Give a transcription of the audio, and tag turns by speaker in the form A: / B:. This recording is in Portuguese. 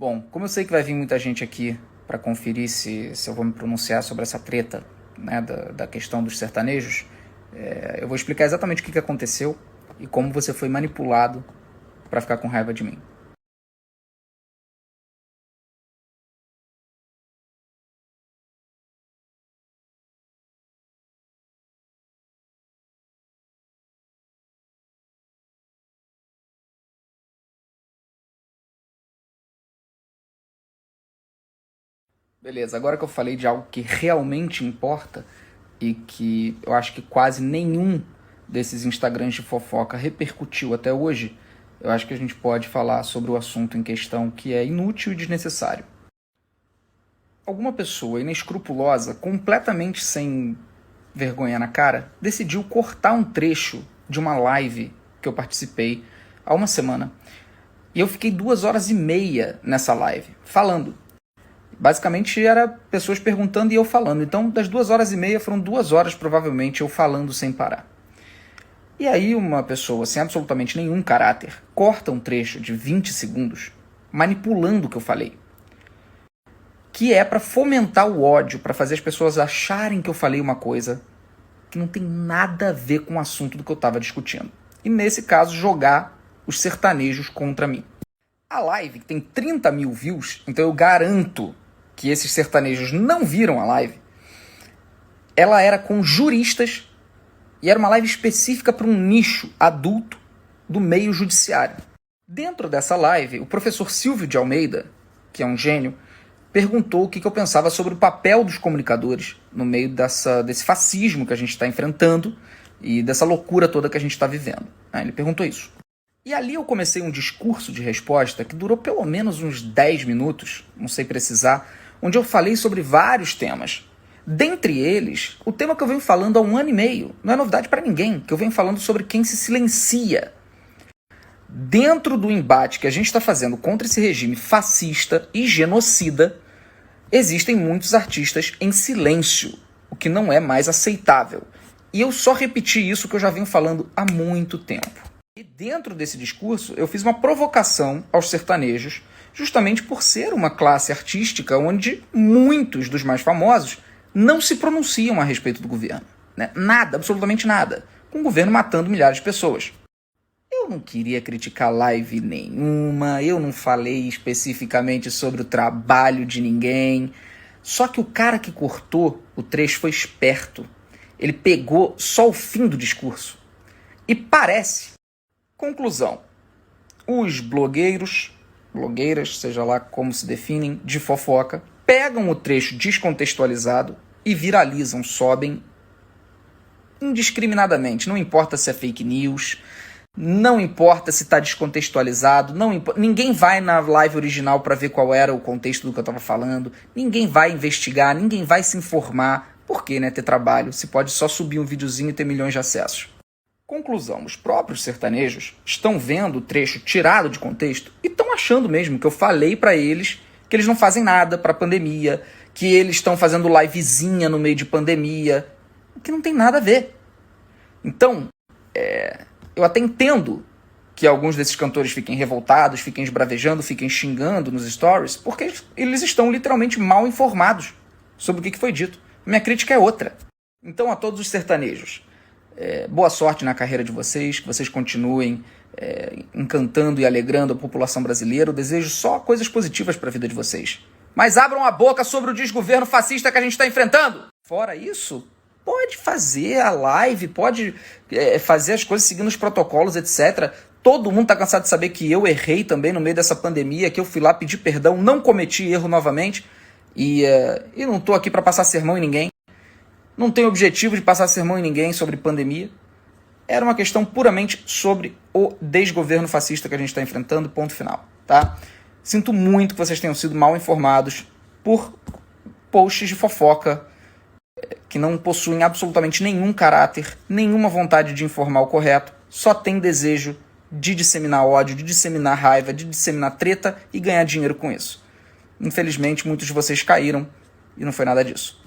A: Bom, como eu sei que vai vir muita gente aqui para conferir se eu vou me pronunciar sobre essa treta, né, da questão dos sertanejos, eu vou explicar exatamente o que aconteceu e como você foi manipulado para ficar com raiva de mim. Beleza, agora que eu falei de algo que realmente importa e que eu acho que quase nenhum desses Instagrams de fofoca repercutiu até hoje, eu acho que a gente pode falar sobre o assunto em questão, que é inútil e desnecessário. Alguma pessoa inescrupulosa, completamente sem vergonha na cara, decidiu cortar um trecho de uma live que eu participei há uma semana. E eu fiquei 2 horas e meia nessa live, falando. Basicamente era pessoas perguntando e eu falando. Então, das 2 horas e meia, foram 2 horas, provavelmente, eu falando sem parar. E aí uma pessoa sem absolutamente nenhum caráter corta um trecho de 20 segundos manipulando o que eu falei. Que é para fomentar o ódio, para fazer as pessoas acharem que eu falei uma coisa que não tem nada a ver com o assunto do que eu estava discutindo. E nesse caso, jogar os sertanejos contra mim. A live tem 30 mil views, então eu garanto que esses sertanejos não viram a live. Ela era com juristas e era uma live específica para um nicho adulto do meio judiciário. Dentro dessa live, o professor Silvio de Almeida, que é um gênio, perguntou o que eu pensava sobre o papel dos comunicadores no meio desse fascismo que a gente está enfrentando e dessa loucura toda que a gente está vivendo. Ele perguntou isso. E ali eu comecei um discurso de resposta que durou pelo menos uns 10 minutos, não sei precisar, onde eu falei sobre vários temas. Dentre eles, o tema que eu venho falando há 1 ano e meio, não é novidade para ninguém, que eu venho falando sobre quem se silencia. Dentro do embate que a gente está fazendo contra esse regime fascista e genocida, existem muitos artistas em silêncio, o que não é mais aceitável. E eu só repeti isso que eu já venho falando há muito tempo. E dentro desse discurso, eu fiz uma provocação aos sertanejos, justamente por ser uma classe artística onde muitos dos mais famosos não se pronunciam a respeito do governo. Né? Nada, absolutamente nada. Com o governo matando milhares de pessoas. Eu não queria criticar live nenhuma, eu não falei especificamente sobre o trabalho de ninguém. Só que o cara que cortou o trecho foi esperto. Ele pegou só o fim do discurso. E parece... Conclusão. Os blogueiras, seja lá como se definem, de fofoca, pegam o trecho descontextualizado e viralizam, sobem indiscriminadamente. Não importa se é fake news, não importa se está descontextualizado, ninguém vai na live original para ver qual era o contexto do que eu estava falando, ninguém vai investigar, ninguém vai se informar. Por que, né, ter trabalho se pode só subir um videozinho e ter milhões de acessos? Conclusão, os próprios sertanejos estão vendo o trecho tirado de contexto e estão achando mesmo que eu falei para eles que eles não fazem nada para a pandemia, que eles estão fazendo livezinha no meio de pandemia, o que não tem nada a ver. Então, eu até entendo que alguns desses cantores fiquem revoltados, fiquem esbravejando, fiquem xingando nos stories, porque eles estão literalmente mal informados sobre o que foi dito. Minha crítica é outra. Então, a todos os sertanejos, boa sorte na carreira de vocês, que vocês continuem encantando e alegrando a população brasileira. Eu desejo só coisas positivas para a vida de vocês. Mas abram a boca sobre o desgoverno fascista que a gente está enfrentando. Fora isso, pode fazer a live, pode fazer as coisas seguindo os protocolos, etc. Todo mundo está cansado de saber que eu errei também no meio dessa pandemia, que eu fui lá pedir perdão, não cometi erro novamente. E não estou aqui para passar sermão em ninguém. Não tenho objetivo de passar sermão em ninguém sobre pandemia. Era uma questão puramente sobre o desgoverno fascista que a gente está enfrentando, ponto final. Tá? Sinto muito que vocês tenham sido mal informados por posts de fofoca que não possuem absolutamente nenhum caráter, nenhuma vontade de informar o correto, só tem desejo de disseminar ódio, de disseminar raiva, de disseminar treta e ganhar dinheiro com isso. Infelizmente, muitos de vocês caíram e não foi nada disso.